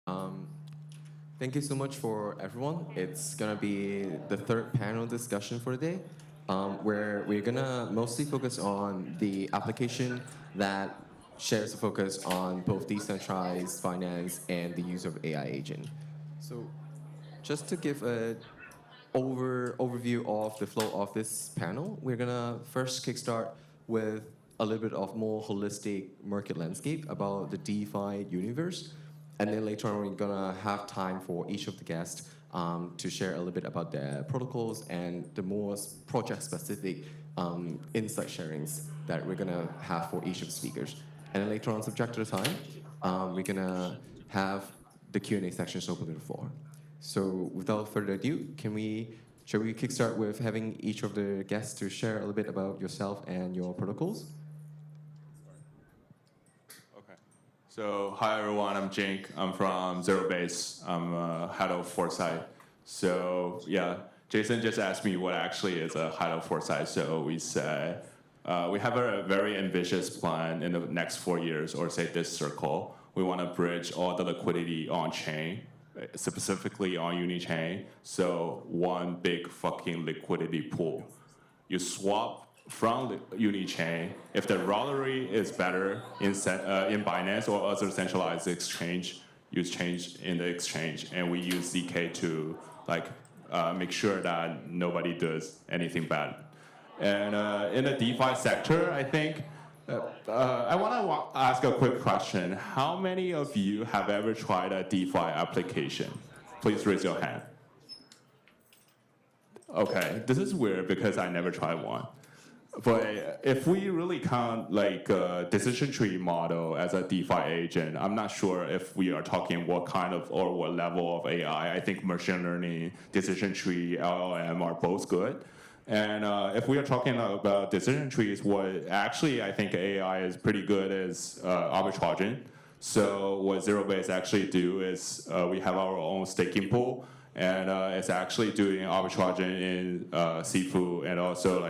Um, Thank you so much for everyone. It's gonna be the third panel discussion for the day, where we're gonna mostly focus on the application that shares a focus on both decentralized finance and the use of AI agent. So, just to give a overview of the flow of this panel, we're gonna first kickstart with a little bit of more holistic market landscape about the DeFi universe, and then later on we're gonna have time for each of the guests to share a little bit about their protocols and the more project-specific insight sharings that we're gonna have for each of the speakers. And then later on, subject to the time, we're gonna have the Q&A sections open to the floor. So without further ado, shall we kickstart with having each of the guests to share a little bit about yourself and your protocols? Okay. So hi everyone, I'm Gink. I'm from ZEROBASE. I'm head of Foresight. So yeah, Jason just asked me what actually is a head of Foresight. So we said we have a very ambitious plan in the next 4 years, or say this circle. We want to bridge all the liquidity on chain, specifically on Unichain. So one big fucking liquidity pool. You swap from the Unichain. If the rivalry is better in Binance or other centralized exchange, you change in the exchange, and we use ZK to make sure that nobody does anything bad. And in the DeFi sector, I think I want to ask a quick question. How many of you have ever tried a DeFi application? Please raise your hand. Okay, this is weird because I never tried one. But if we really count decision tree model as a DeFi agent, I'm not sure if we are talking what kind of or what level of AI. I think machine learning, decision tree, LLM are both good. And if we are talking about decision trees, what actually I think AI is pretty good is arbitraging. So what ZEROBASE actually do is we have our own staking pool, and it's actually doing arbitraging in Sifu and also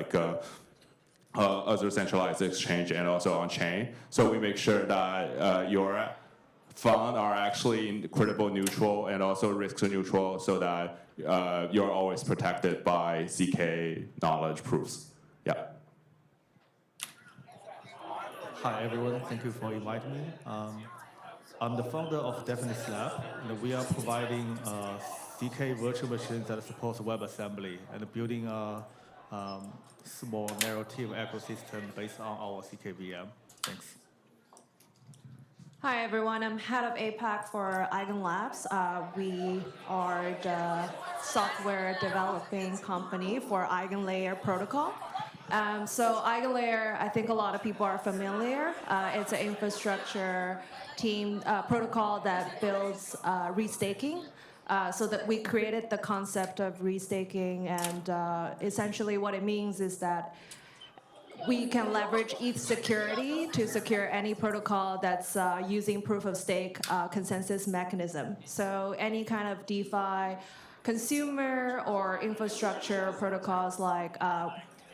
other centralized exchange and also on chain. So we make sure that your fund are actually credible neutral and also risk neutral, so that you're always protected by ZK knowledge proofs. Yeah. Hi everyone, thank you for inviting me. I'm the founder of Delphinus Lab. We are providing ZK virtual machines that support WebAssembly and building a small narrative ecosystem based on our ZK VM. Thanks. Hi everyone, I'm head of APAC for Eigen Labs. We are the software developing company for EigenLayer protocol. So EigenLayer, I think a lot of people are familiar. It's an infrastructure team protocol that builds restaking. So that we created the concept of restaking, and essentially what it means is that we can leverage ETH security to secure any protocol that's using proof of stake consensus mechanism. So any kind of DeFi consumer or infrastructure protocols like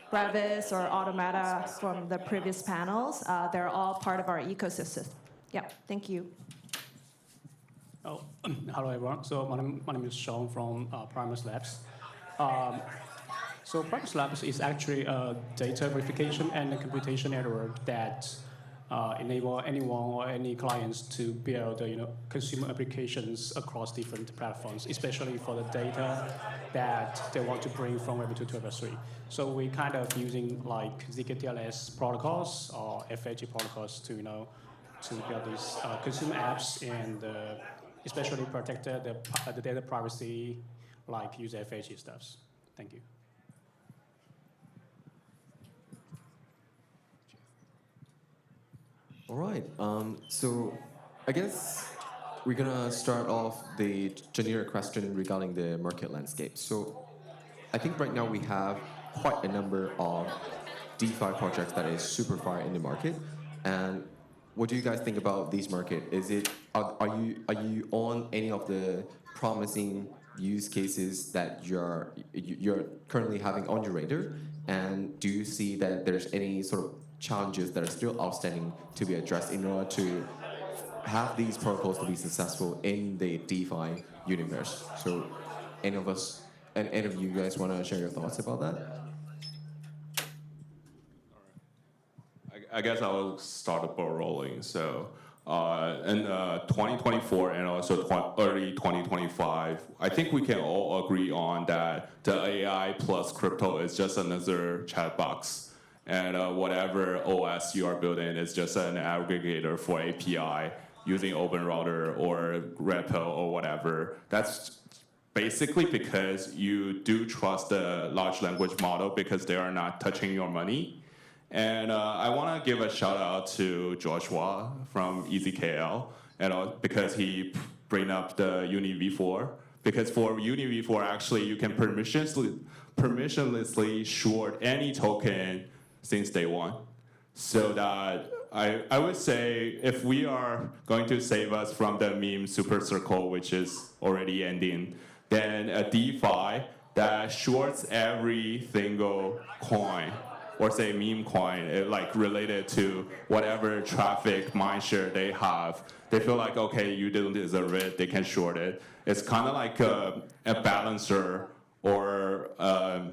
Brevis or Automata from the previous panels, they're all part of our ecosystem. Yeah, thank you. Oh, hello everyone. So my name is Xiang from Primus Labs. So Primus Labs is actually a data verification and a computation network that enable anyone or any clients to build consumer applications across different platforms, especially for the data that they want to bring from Web 2 to Web 3. So we kind of using zk-TLS protocols or FHE protocols to build these consumer apps and especially protect the data privacy, like use FHE stuffs. Thank you. All right. So I guess we're gonna start off the generic question regarding the market landscape. So I think right now we have quite a number of DeFi projects that is super far in the market. And what do you guys think about these market? Are you on any of the promising use cases that you're currently having on your radar? And do you see that there's any sort of challenges that are still outstanding to be addressed in order to have these protocols to be successful in the DeFi universe? So any of you guys want to share your thoughts about that? I guess I'll start the ball rolling. So in 2024 and also early 2025, I think we can all agree on that the AI plus crypto is just another chat box. And whatever OS you are building is just an aggregator for API using Open Router or repo or whatever. That's basically because you do trust the large language model because they are not touching your money. And I want to give a shout out to Joshua from EasyKL, because he bring up the UniV4. Because for UniV4, actually, you can permissionlessly short any token since day one. So that I would say if we are going to save us from the meme super circle, which is already ending, then a DeFi that shorts every single coin, or say meme coin, like related to whatever traffic mindshare they have. They feel like, okay, you didn't deserve it, they can short it. It's kind of like a balancer or a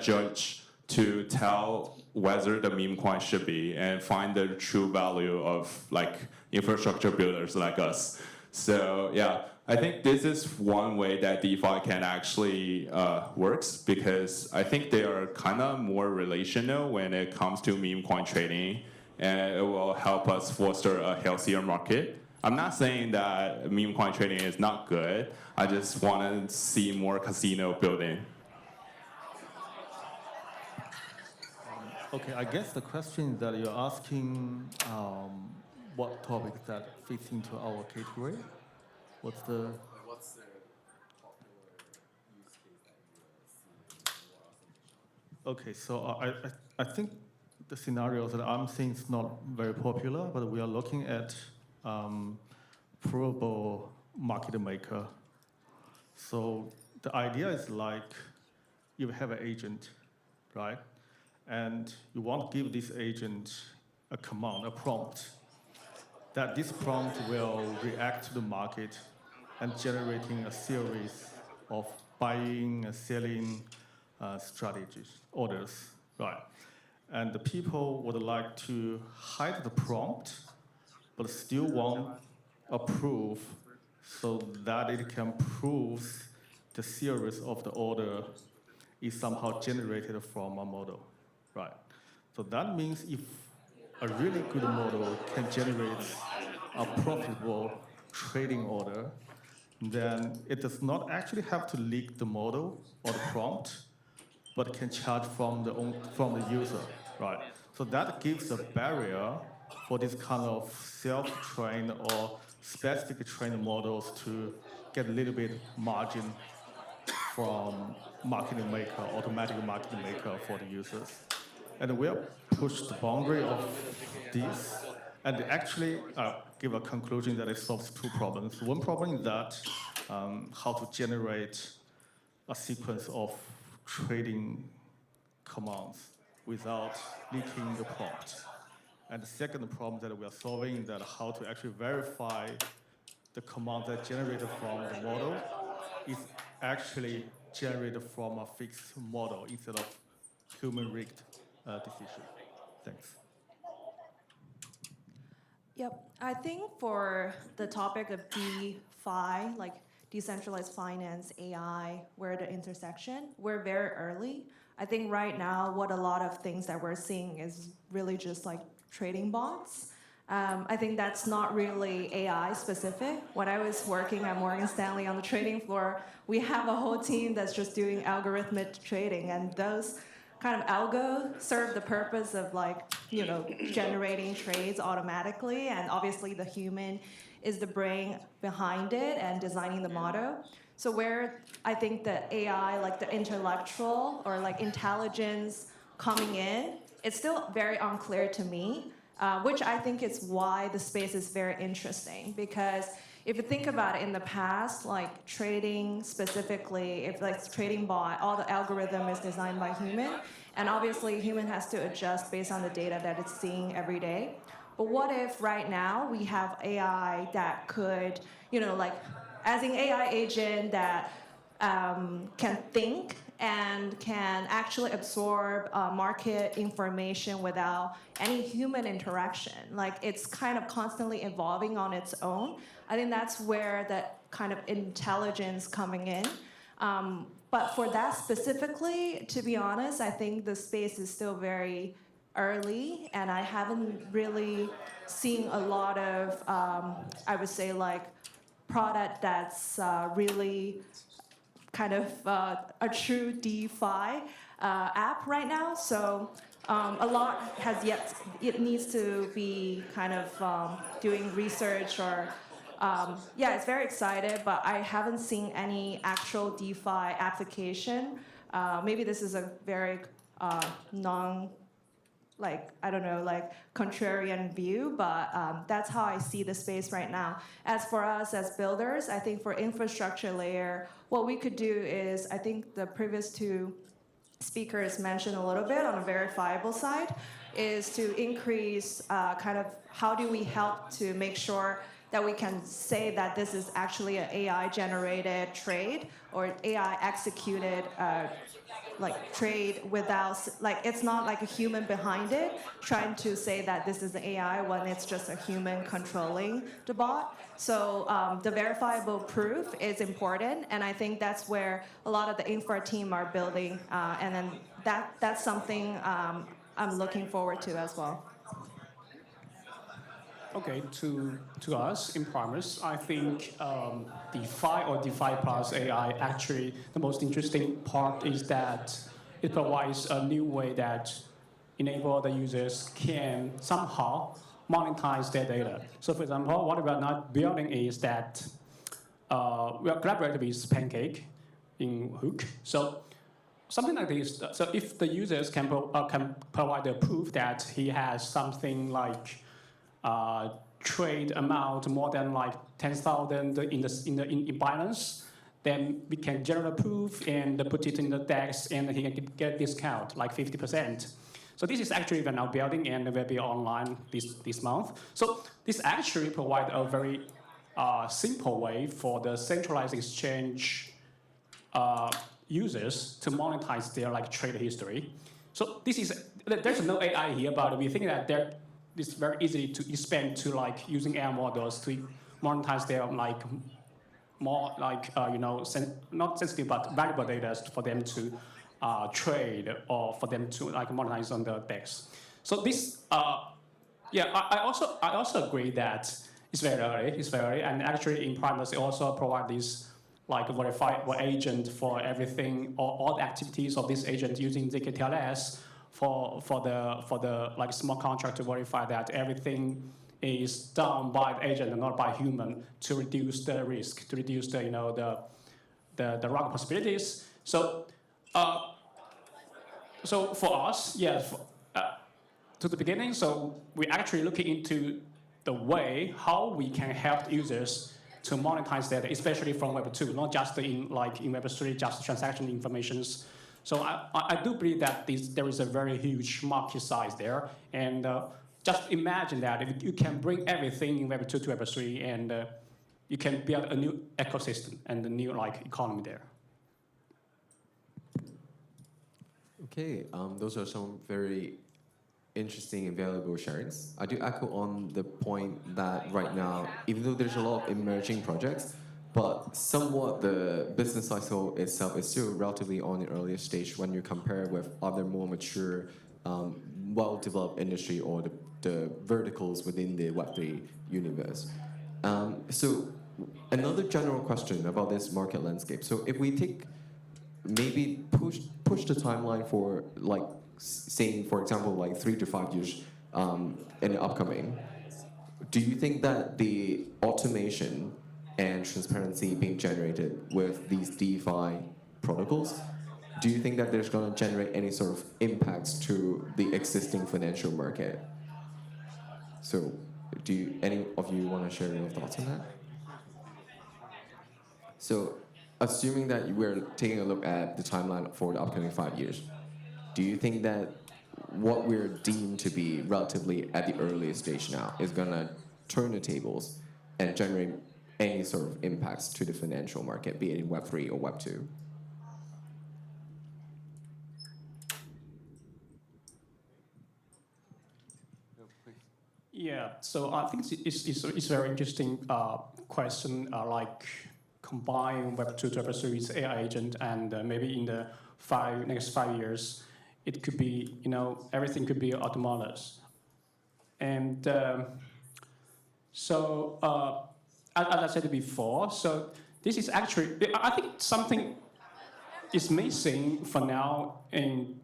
judge to tell whether the meme coin should be and find the true value of like infrastructure builders like us. So yeah, I think this is one way that DeFi can actually works, because I think they are kind of more relational when it comes to meme coin trading, and it will help us foster a healthier market. I'm not saying that meme coin trading is not good. I just want to see more casino building. Okay, I guess the question that you're asking, what topic that fits into our category? What's the Okay, so I think the scenario that I'm seeing is not very popular, but we are looking at provable market maker. So the idea is like you have an agent, right? And you want to give this agent a command, a prompt, that this prompt will react to the market and generating a series of buying and selling strategies, orders, right? And the people would like to hide the prompt, but still want a proof so that it can prove the series of the order is somehow generated from a model, right? So that means if a really good model can generate a profitable trading order, then it does not actually have to leak the model or the prompt, but can charge from the user, right? So that gives a barrier for this kind of self-trained or specific trained models to get a little bit margin from market maker, automatic market maker for the users. And we have pushed the boundary of this, and actually give a conclusion that it solves two problems. One problem is that how to generate a sequence of trading commands without leaking the prompt. And the second problem that we are solving is that how to actually verify the command that generated from the model is actually generated from a fixed model instead of human-rigged decision. Thanks. Yep, I think for the topic of DeFi, like decentralized finance, AI, we're at the intersection. We're very early. I think right now, what a lot of things that we're seeing is really just like trading bots. I think that's not really AI specific. When I was working at Morgan Stanley on the trading floor, we have a whole team that's just doing algorithmic trading, and those kind of algo serve the purpose of like, you know, generating trades automatically, and obviously the human is the brain behind it and designing the model. So where I think the AI, like the intellectual or like intelligence coming in, it's still very unclear to me, which I think is why the space is very interesting. Because if you think about it in the past, like trading specifically, if like trading bot, all the algorithm is designed by human, and obviously human has to adjust based on the data that it's seeing every day. But what if right now we have AI that could, like, as an AI agent that can think and can actually absorb market information without any human interaction. Like, it's kind of constantly evolving on its own. I think that's where that kind of intelligence coming in. But for that specifically, to be honest, I think the space is still very early, and I haven't really seen a lot of, I would say, like, product that's really kind of a true DeFi app right now. So a lot has yet, it needs to be kind of doing research or, yeah, it's very excited, but I haven't seen any actual DeFi application. Maybe this is a very contrarian view, but that's how I see the space right now. As for us as builders, I think for infrastructure layer, what we could do is, I think the previous two speakers mentioned a little bit on the verifiable side, is to increase kind of how do we help to make sure that we can say that this is actually an AI-generated trade or an AI-executed trade without, like, it's not like a human behind it trying to say that this is AI when it's just a human controlling the bot. So the verifiable proof is important, and I think that's where a lot of the infra team are building, and then that's something I'm looking forward to as well. Okay, to us in Primus, I think DeFi or DeFi plus AI, actually the most interesting part is that it provides a new way that enable the users can somehow monetize their data. So for example, what we are not building is that we are collaborating with Pancake in Hook. So something like this, so if the users can provide the proof that he has something like trade amount more than like 10,000 in Binance, then we can generate proof and put it in the DEX, and he can get a discount like 50%. So this is actually we're now building and will be online this month. So this actually provides a very simple way for the centralized exchange users to monetize their like trade history. So this is, there's no AI here, but we think that it's very easy to expand to like using AI models to monetize their like more like not sensitive but valuable data for them to trade or for them to like monetize on the DEX. So this I also agree that it's very early, and actually in Primus they also provide this like a verifiable agent for everything, all the activities of this agent using zkTLS for the like smart contract to verify that everything is done by the agent and not by human, to reduce the risk, to reduce the the wrong possibilities. So so for us, yes, to the beginning, so we're actually looking into the way how we can help users to monetize data, especially from Web 2, not just in Web 3, just transaction informations. So I do believe that there is a very huge market size there, and just imagine that if you can bring everything in Web 2 to Web 3, and you can build a new ecosystem and a new economy there. Okay, those are some very interesting and valuable sharings. I do echo on the point that right now, even though there's a lot of emerging projects, but somewhat the business cycle itself is still relatively on the earlier stage when you compare with other more mature, well-developed industry or the verticals within the Web3 universe. So another general question about this market landscape. So if we take, maybe push the timeline for saying, for example, 3 to 5 years in the upcoming, do you think that the automation and transparency being generated with these DeFi protocols, do you think that there's going to generate any sort of impacts to the existing financial market? So do any of you want to share your thoughts on that? So assuming that we're taking a look at the timeline for the upcoming 5 years, do you think that what we're deemed to be relatively at the earliest stage now is going to turn the tables and generate any sort of impacts to the financial market, be it in Web3 or Web2. Yeah, so I think it's a very interesting question, like combine Web2 to Web3 with AI agent, and maybe in the next 5 years, it could be, everything could be autonomous. And as I said before, so this is actually, I think something is missing for now to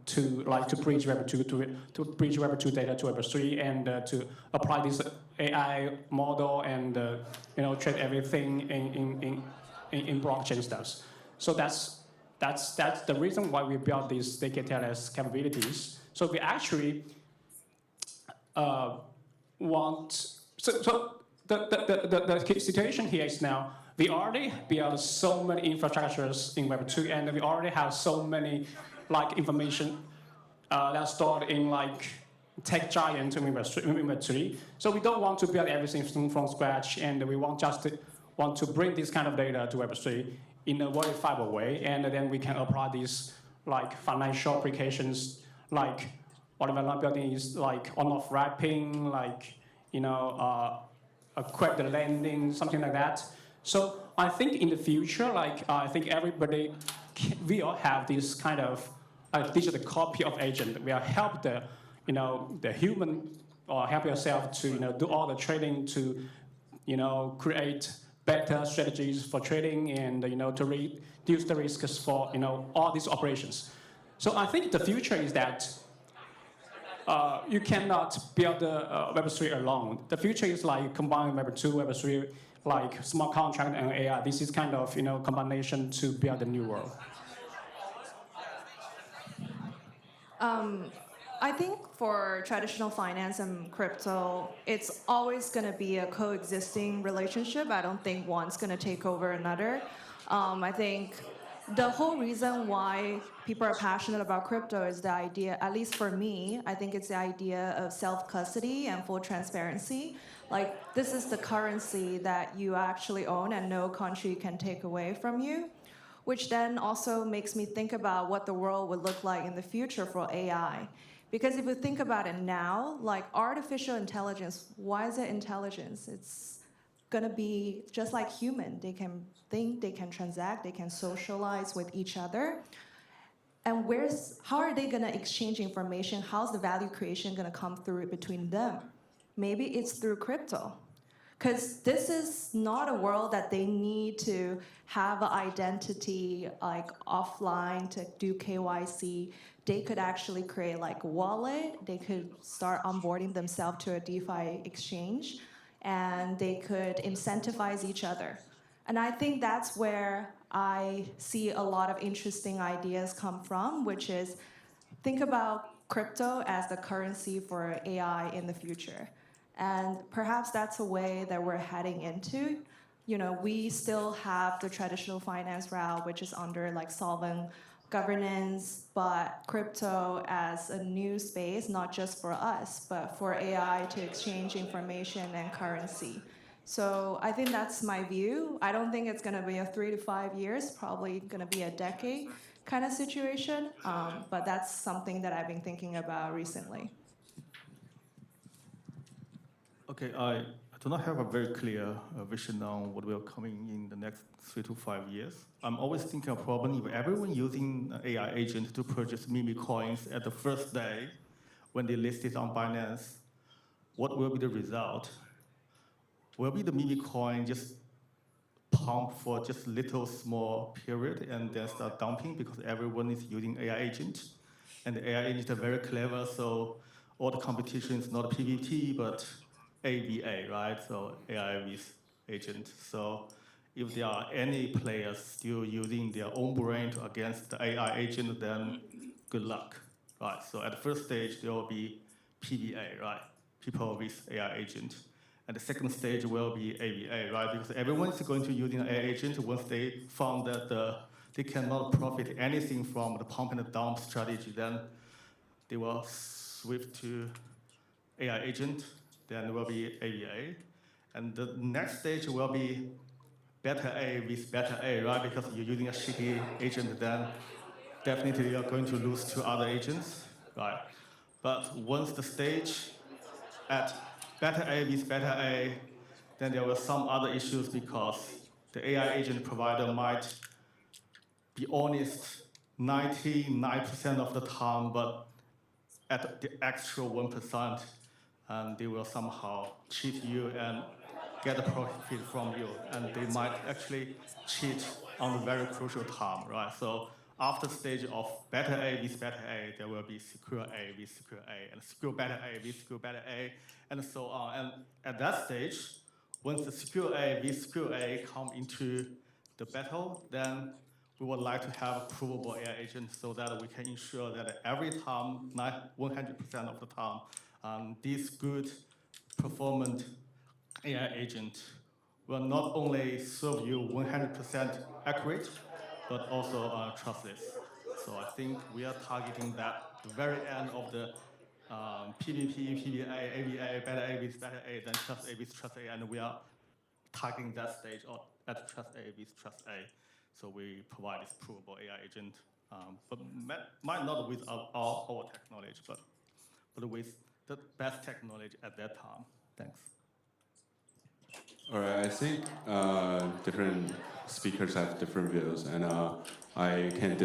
bridge Web2 to bridge Web2 data to Web3 and to apply this AI model and trade everything in blockchain stuff. So that's the reason why we built these data-less capabilities. So we actually the situation here is now we already built so many infrastructures in Web2, and we already have so many information that's stored in tech giants in Web3. So we don't want to build everything from scratch, and we want to bring this kind of data to Web3 in a verifiable way, and then we can apply these financial applications, what we're not building is on-off wrapping, a credit lending, something like that. So I think in the future, I think everybody will have this kind of digital copy of agent. Will help the human or help yourself to do all the trading to create better strategies for trading and to reduce the risks for all these operations. So I think the future is that you cannot build Web3 alone. The future is combine Web2, Web3, smart contract and AI. This is kind of combination to build a new world. I think for traditional finance and crypto, it's always going to be a coexisting relationship. I don't think one's going to take over another. I think the whole reason why people are passionate about crypto is the idea, at least for me, I think it's the idea of self-custody and full transparency. This is the currency that you actually own and no country can take away from you, which then also makes me think about what the world would look like in the future for AI. Because if you think about it now, artificial intelligence, why is it intelligence? It's going to be just like human. They can think, they can transact, they can socialize with each other. And how are they going to exchange information? How's the value creation going to come through between them? Maybe it's through crypto. Because this is not a world that they need to have an identity offline to do KYC. They could actually create a wallet. They could start onboarding themselves to a DeFi exchange, and they could incentivize each other. And I think that's where I see a lot of interesting ideas come from, which is think about crypto as the currency for AI in the future. And perhaps that's a way that we're heading into. We still have the traditional finance route, which is under solvent governance, but crypto as a new space, not just for us, but for AI to exchange information and currency. So I think that's my view. I don't think it's going to be a 3 to 5 years, probably going to be a decade kind of situation, but that's something that I've been thinking about recently. Okay, I do not have a very clear vision on what will come in the next 3 to 5 years. I'm always thinking of problem if everyone using AI agent to purchase meme coins at the first day when they list it on Binance, what will be the result? Will be the meme coin just pump for just little small period and then start dumping because everyone is using AI agent? And the AI agent are very clever, so all the competition is not PVT, but ABA, right? So AI with agent. So if there are any players still using their own brain against the AI agent, then good luck, right? So at the first stage, there will be PBA, right? People with AI agent. And the second stage will be ABA, right? Because everyone is going to using an AI agent once they found that they cannot profit anything from the pump and dump strategy, then they will swift to AI agent, then will be AVA. And the next stage will be beta A with beta A, right? Because you're using a shitty agent, then definitely you're going to lose to other agents, right? But once the stage at beta A with beta A, then there were some other issues because the AI agent provider might be honest 99% of the time, but at the extra 1%, they will somehow cheat you and get a profit from you. And they might actually cheat on a very crucial time, right? So after stage of beta A with beta A, there will be secure A with secure A, and secure beta A with secure beta A, and so on. And at that stage, once the secure A with secure A come into the battle, then we would like to have a provable AI agent so that we can ensure that every time, 100% of the time, this good performant AI agent will not only serve you 100% accurate, but also trustless. So I think we are targeting that the very end of the PvP, PvA, AVA, beta A with beta A, then trust A with trust A, and we are targeting that stage at trust A with trust A. So we provide this provable AI agent, but might not with our technology, but with the best technology at that time. Thanks. All right, I think different speakers have different views, and I can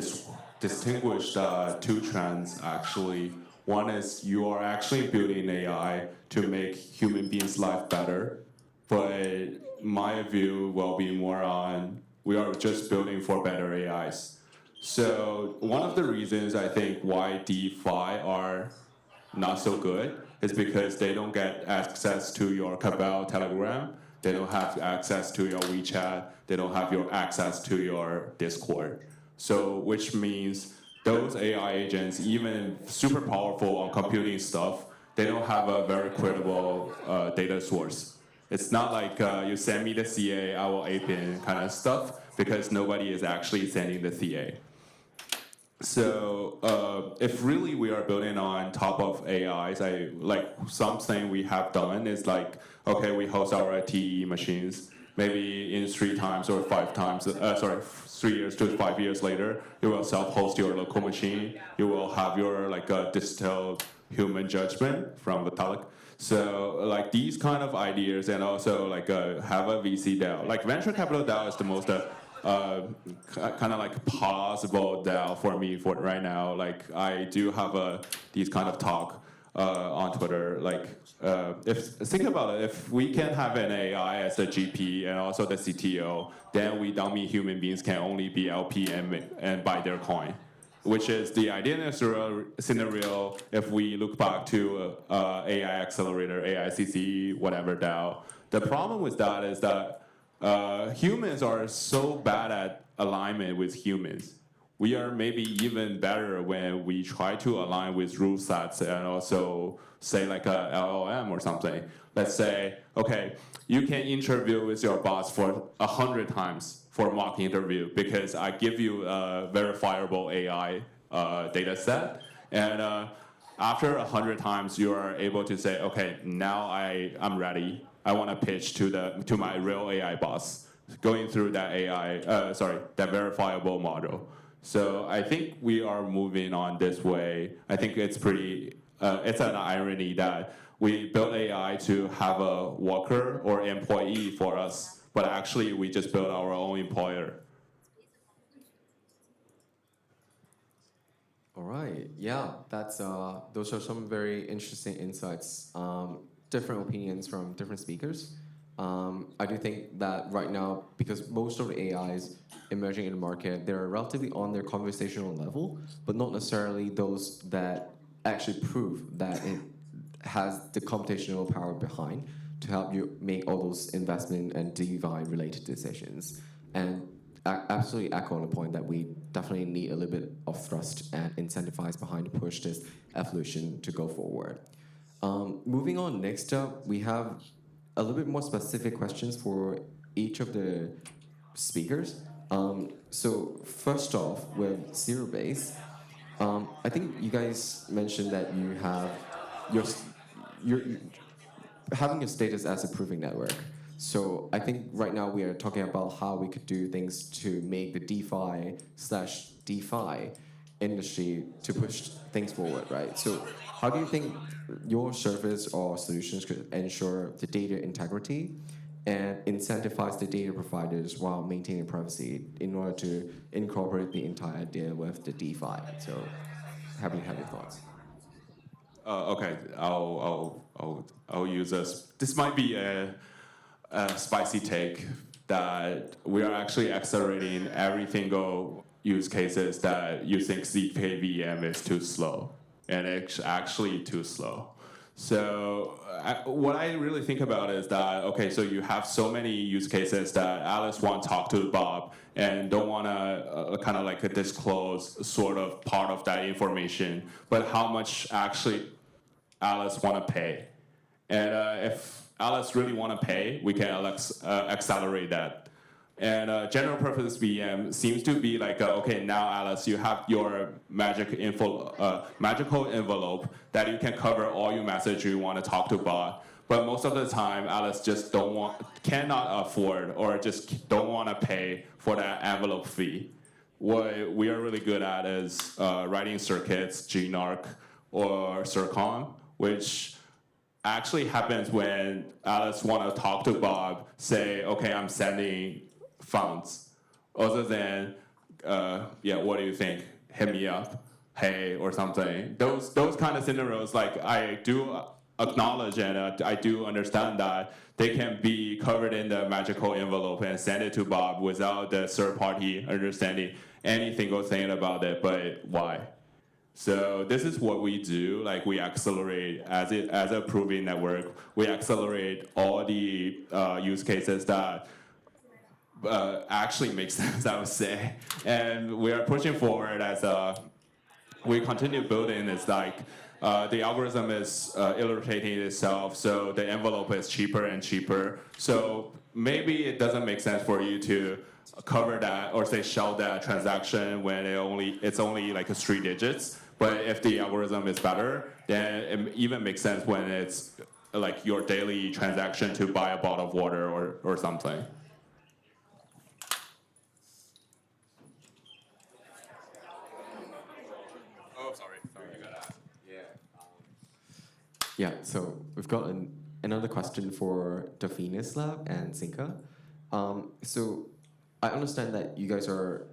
distinguish two trends actually. One is you are actually building AI to make human beings' life better, but my view will be more on we are just building for better AIs. So one of the reasons I think why DeFi are not so good is because they don't get access to your Cabal Telegram, they don't have access to your WeChat, they don't have your access to your Discord. So which means those AI agents, even super powerful on computing stuff, they don't have a very credible data source. It's not like you send me the CA, I will ape in kind of stuff, because nobody is actually sending the CA. So if really we are building on top of AIs, something we have done is like, okay, we host our TE machines, maybe in 3 times or 5 times, 3 years to 5 years later, you will self-host your local machine. You will have your distilled human judgment from Vitalik. So these kind of ideas, and also have a VC DAO. Venture capital DAO is the most kind of possible DAO for me for right now. I do have these kind of talk on Twitter. Think about it, if we can have an AI as the GP and also the CTO, then we dummy human beings can only be LP and buy their coin, which is the ideal scenario if we look back to AI Accelerator, AICC, whatever DAO. The problem with that is that humans are so bad at alignment with humans. We are maybe even better when we try to align with rule sets and also say a LLM or something. Let's say, okay, you can interview with your boss for 100 times for mock interview because I give you a verifiable AI data set. And after 100 times, you are able to say, okay, now I'm ready. I want to pitch to my real AI boss, going through that that verifiable model. So I think we are moving on this way. I think it's it's an irony that we built AI to have a worker or employee for us, but actually we just built our own employer. All right, yeah, those are some very interesting insights. Different opinions from different speakers. I do think that right now, because most of the AIs emerging in the market, they're relatively on their conversational level, but not necessarily those that actually prove that it has the computational power behind to help you make all those investment and DeFi-related decisions. And absolutely echo on the point that we definitely need a little bit of thrust and incentivize behind to push this evolution to go forward. Moving on, next up, we have a little bit more specific questions for each of the speakers. So first off, with ZEROBASE, I think you guys mentioned that you have you're having your status as a proving network. So I think right now we are talking about how we could do things to make the DeFi/DeFi industry to push things forward, right? So how do you think your service or solutions could ensure the data integrity and incentivize the data providers while maintaining privacy in order to incorporate the entire idea with the DeFi? So have your thoughts? Okay, I'll use this. This might be a spicy take that we are actually accelerating every single use cases that you think ZK VM is too slow, and it's actually too slow. So what I really think about is that, okay, so you have so many use cases that Alice want to talk to Bob and don't want to kind of like disclose sort of part of that information, but how much actually Alice want to pay. And if Alice really want to pay, we can accelerate that. And general purpose VM seems to be like, okay, now Alice, you have your magical envelope that you can cover all your message you want to talk to Bob. But most of the time, Alice just cannot afford or just don't want to pay for that envelope fee. What we are really good at is writing circuits, GNARC, or Circon, which actually happens when Alice want to talk to Bob, say, okay, I'm sending funds, other than, what do you think? Hit me up, hey, or something. Those kind of scenarios, like I do acknowledge and I do understand that they can be covered in the magical envelope and send it to Bob without the third party understanding any single thing about it, but why? So this is what we do. Like we accelerate as a proving network. We accelerate all the use cases that actually make sense, I would say. And we are pushing forward as we continue building. It's like the algorithm is illustrating itself, so the envelope is cheaper and cheaper. So maybe it doesn't make sense for you to cover that or say shell that transaction when it's only like 3 digits. But if the algorithm is better, then it even makes sense when it's like your daily transaction to buy a bottle of water or something. Oh, sorry, you got that. Yeah, so we've got another question for Delphinus Lab and Sinka. So I understand that you guys are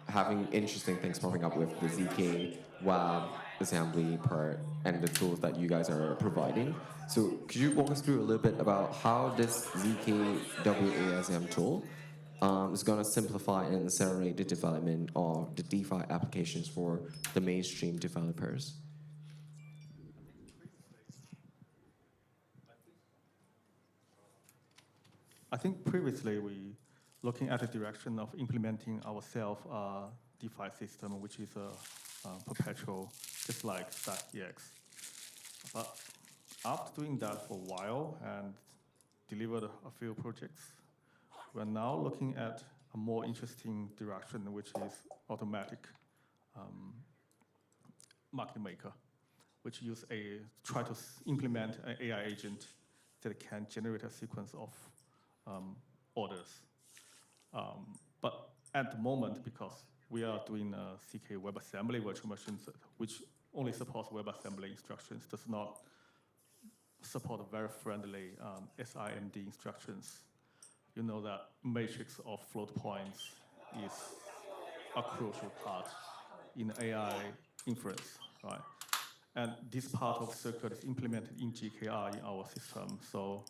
having interesting things popping up with the ZK web assembly part and the tools that you guys are providing. So could you walk us through a little bit about how this ZK WASM tool is going to simplify and accelerate the development of the DeFi applications for the mainstream developers? I think previously we looking at the direction of implementing our self DeFi system, which is a perpetual, just like StackEx. But after doing that for a while and delivered a few projects, we're now looking at a more interesting direction, which is automatic market maker, which try to implement an AI agent that can generate a sequence of orders. But at the moment, because we are doing a CK WebAssembly virtual machines, which only supports WebAssembly instructions, does not support very friendly SIMD instructions. You know that matrix of float points is a crucial part in AI inference, right? And this part of circuit is implemented in GKR in our system. So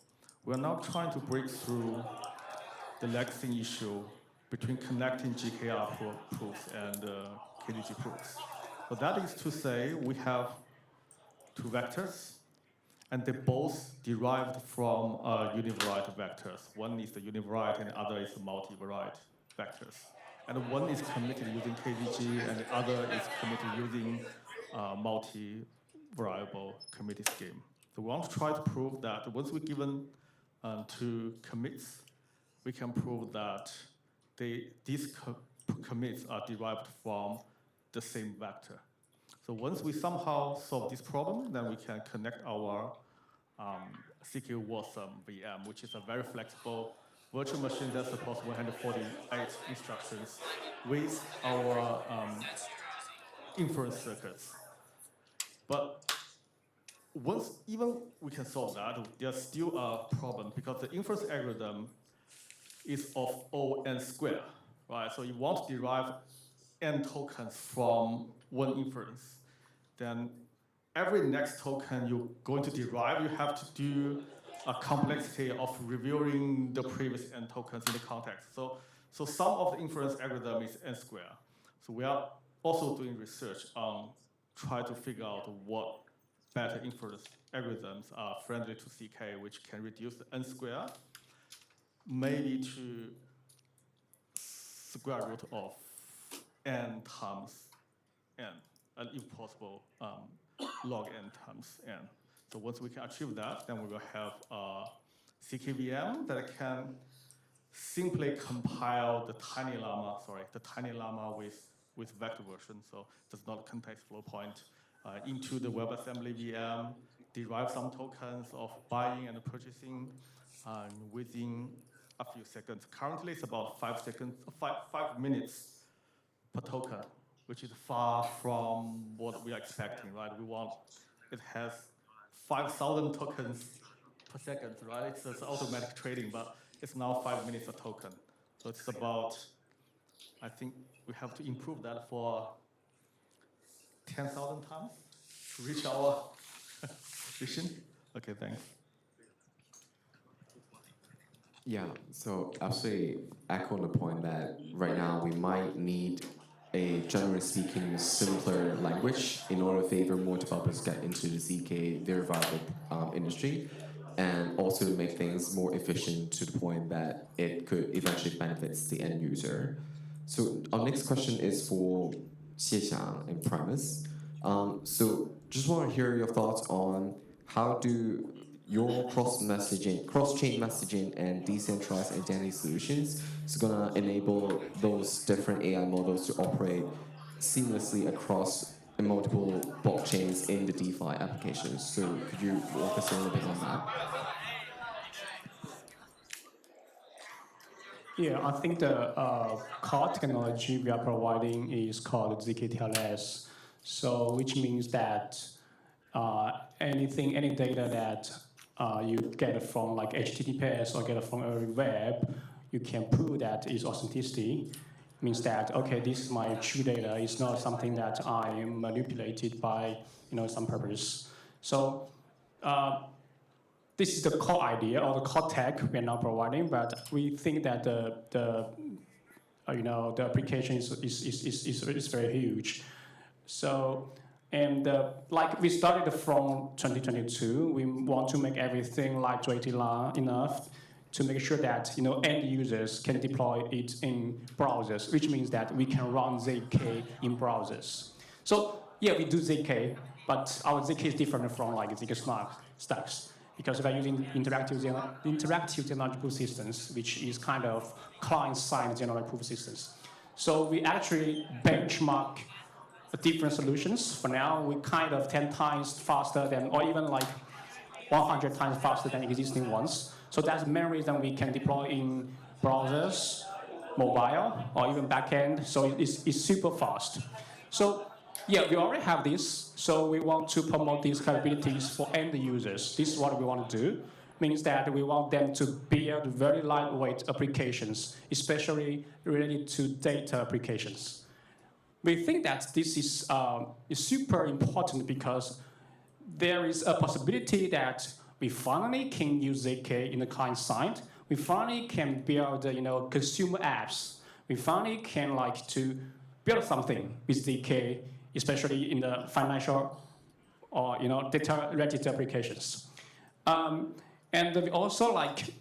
we're now trying to break through the legacy issue between connecting GKR proofs and KDG proofs. So that is to say we have 2 vectors, and they both derived from univariate vectors. One is the univariate and the other is the multivariate vectors. And one is committed using KDG and the other is committed using multi-variable committee scheme. So we want to try to prove that once we're given 2 commits, we can prove that these commits are derived from the same vector. So once we somehow solve this problem, then we can connect our CK Wasm VM, which is a very flexible virtual machine that supports 148 instructions with our inference circuits. But once even we can solve that, there's still a problem because the inference algorithm is of O n square, right? So you want to derive n tokens from one inference. Then every next token you're going to derive, you have to do a complexity of reviewing the previous n tokens in the context. So some of the inference algorithm is n square. So we are also doing research on trying to figure out what better inference algorithms are friendly to CK, which can reduce the n square, maybe to square root of n times n, and if possible, log n times n. So once we can achieve that, then we will have a CKVM that can simply compile the tiny llama with vector version, so it does not contain flow point, into the WebAssembly VM, derive some tokens of buying and purchasing within a few seconds. Currently, it's about 5 minutes per token, which is far from what we are expecting, right? It has 5,000 tokens per second, right? It's automatic trading, but it's now 5 minutes a token. So it's about, I think we have to improve that for 10,000 times to reach our vision. Okay, thanks. Yeah, so absolutely echo the point that right now we might need a, generally speaking, simpler language in order to favor more developers get into the ZK verifiable industry, and also make things more efficient to the point that it could eventually benefit the end user. So our next question is for Xiang and Primus. So just want to hear your thoughts on how do your cross-chain messaging and decentralized identity solutions is going to enable those different AI models to operate seamlessly across multiple blockchains in the DeFi applications. So could you walk us a little bit on that? Yeah, I think the core technology we are providing is called ZK-TLS. So which means that any data that you get from like HTTPS or get from early web, you can prove that is authenticity. Means that, okay, this is my true data. It's not something that I am manipulated by, some purpose. So this is the core idea or the core tech we are now providing, but we think that the application is very huge. So, and like we started from 2022, we want to make everything lightweight enough to make sure that end users can deploy it in browsers, which means that we can run ZK in browsers. So yeah, we do ZK, but our ZK is different from like ZK stacks because we are using interactive technology proof systems, which is kind of client-side general proof systems. So we actually benchmark different solutions. For now, we kind of 10 times faster than, or even like 100 times faster than existing ones. So that's the main reason we can deploy in browsers, mobile, or even backend. So it's super fast. So yeah, we already have this. So we want to promote these capabilities for end users. This is what we want to do. Means that we want them to build very lightweight applications, especially related to data applications. We think that this is super important because there is a possibility that we finally can use ZK in the client side. We finally can build, consumer apps. We finally can like to build something with ZK, especially in the financial or data-related applications. And we also like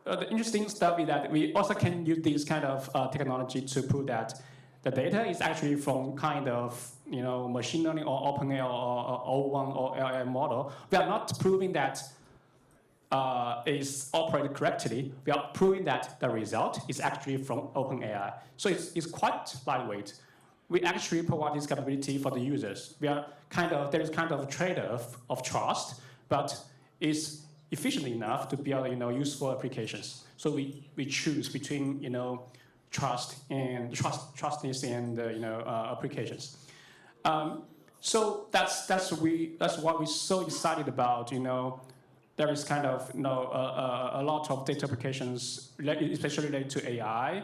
the interesting stuff is that we also can use this kind of technology to prove that the data is actually from kind of machine learning or OpenAI or O1 or LLM model. We are not proving that is operated correctly. We are proving that the result is actually from OpenAI. So it's quite lightweight. we actually provide this capability for the users. There is kind of a trade-off of trust, but it's efficient enough to build useful applications. So we choose between trustless and applications. So that's what we're so excited about. There is kind of a lot of data applications, especially related to AI,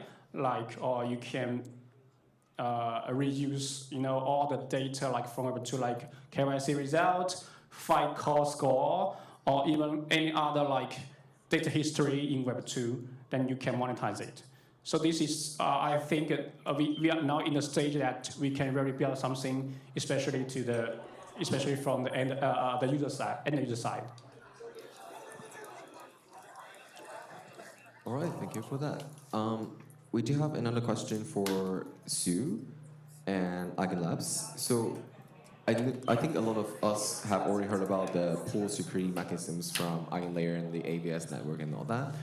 or you can reuse all the data from Web 2, like KYC result, FICO score, or even any other data history in Web 2, then you can monetize it. So this is, I think, we are now in the stage that we can really build something, especially from the end user side. All right, thank you for that. We do have another question for Sue and Eigen Labs. So I think a lot of us have already heard about the pool security mechanisms from Eigenlayer and the AVS network and all that.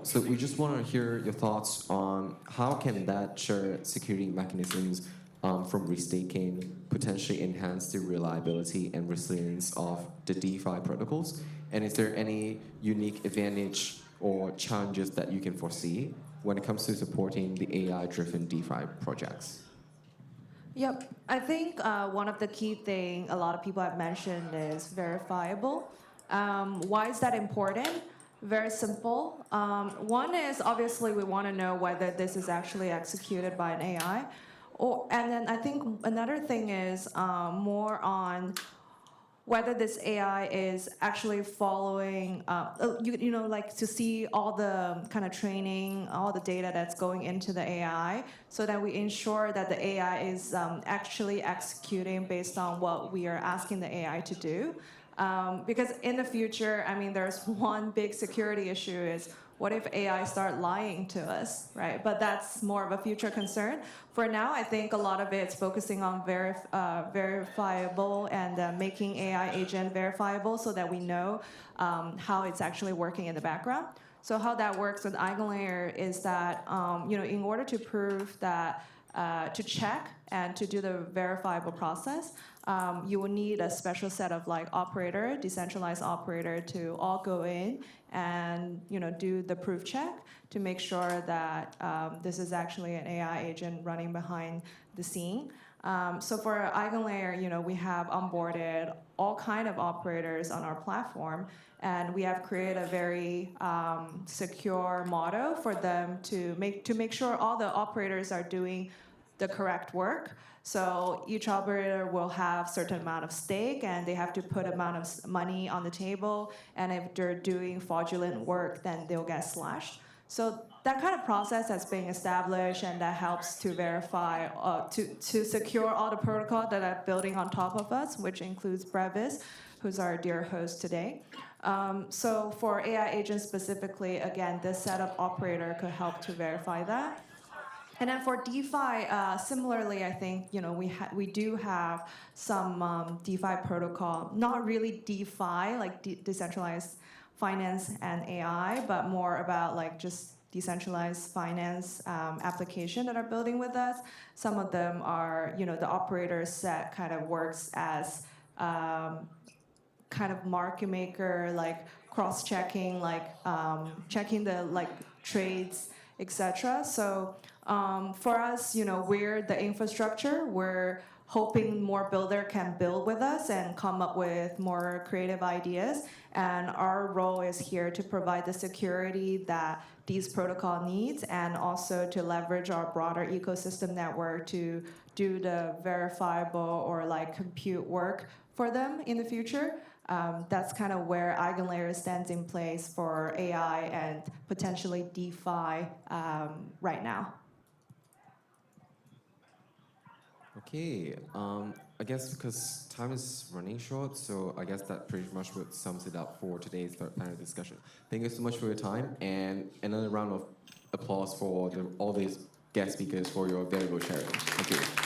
So we just want to hear your thoughts on how can that shared security mechanisms from restaking potentially enhance the reliability and resilience of the DeFi protocols? And is there any unique advantage or challenges that you can foresee when it comes to supporting the AI-driven DeFi projects? Yep, I think one of the key things a lot of people have mentioned is verifiable. Why is that important? Very simple. One is obviously we want to know whether this is actually executed by an AI. And then I think another thing is more on whether this AI is actually following, to see all the kind of training, all the data that's going into the AI, so that we ensure that the AI is actually executing based on what we are asking the AI to do. Because in the future, there's one big security issue is what if AI start lying to us, right? But that's more of a future concern. For now, I think a lot of it's focusing on verifiable and making AI agent verifiable so that we know how it's actually working in the background. So how that works with Eigenlayer is that, in order to prove that, to check and to do the verifiable process, you will need a special set of operator, decentralized operator, to all go in and do the proof check to make sure that this is actually an AI agent running behind the scene. So for Eigenlayer, we have onboarded all kind of operators on our platform, and we have created a very secure model for them to make sure all the operators are doing the correct work. So each operator will have certain amount of stake, and they have to put amount of money on the table. And if they're doing fraudulent work, then they'll get slashed. So that kind of process has been established, and that helps to verify, to secure all the protocol that are building on top of us, which includes Brevis, who's our dear host today. So for AI agents specifically, again, this setup operator could help to verify that. And then for DeFi, similarly, I think we do have some DeFi protocol, not really DeFi like decentralized finance and AI, but more about just decentralized finance application that are building with us. Some of them are, the operator set kind of works as kind of market maker, cross-checking, checking the trades, etc. So for us, we're the infrastructure. We're hoping more builder can build with us and come up with more creative ideas. And our role is here to provide the security that these protocol needs, and also to leverage our broader ecosystem network to do the verifiable or compute work for them in the future. That's kind of where Eigenlayer stands in place for AI and potentially DeFi right now. Okay, I guess because time is running short, so I guess that pretty much would sums it up for today's third panel discussion. Thank you so much for your time, and another round of applause for all these guest speakers for your valuable sharing. Thank you.